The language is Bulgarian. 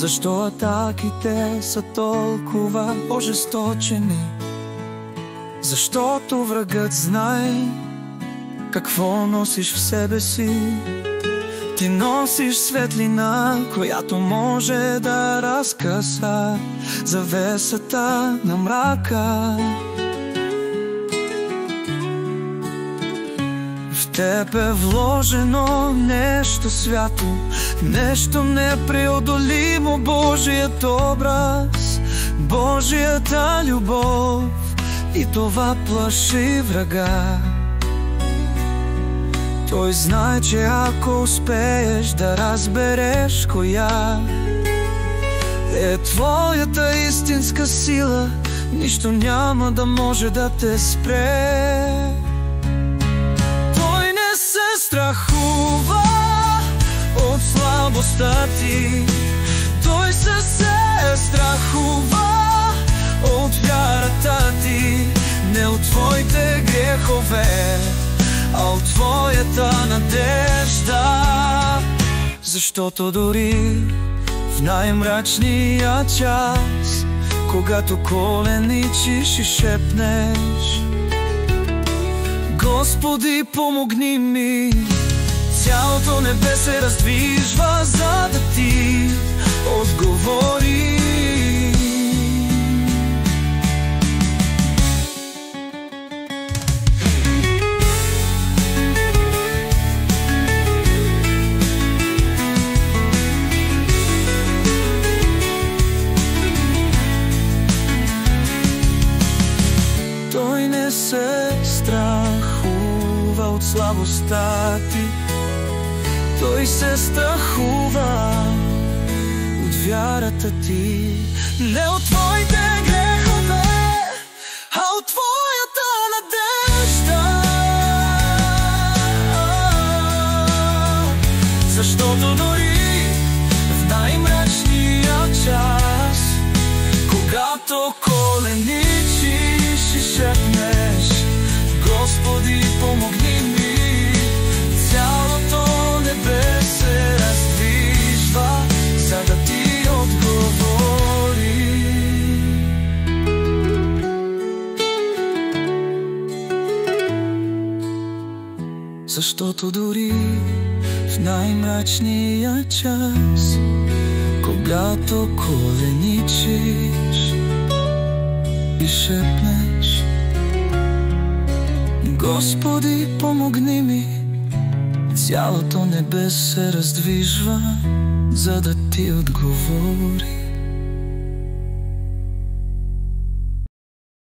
Защо атаките са толкова ожесточени? Защото врагът знае какво носиш в себе си. Ти носиш светлина, която може да разкъса завесата на мрака. В теб е вложено нещо свято, нещо непреодолимо, Божият образ, Божията любов, и това плаши врага. Той знае, че ако успееш да разбереш коя е твоята истинска сила, нищо няма да може да те спре. Той не се страхува от слабостта ти, той се страхува от вярата ти. Не от твоите грехове, а от твоята надежда. Защото дори в най-мрачния час, когато коленичиш и шепнеш: Господи, помогни ми, цялото небе се раздвижва, за да ти отговори. Той не се страхува от слабостта ти, той се страхува от вярата ти. Не от твоите грехове, а от твоята надежда. Защото дори в най-мрачния час, когато коленичиш и шепнеш: Господи, помогни ми, цялото небе се раздвижва, за да ти отговори. Защото дори в най-мрачния час, когато коленичиш и шепнеш: Господи, помогни ми, цялото небе се раздвижва, за да ти отговори.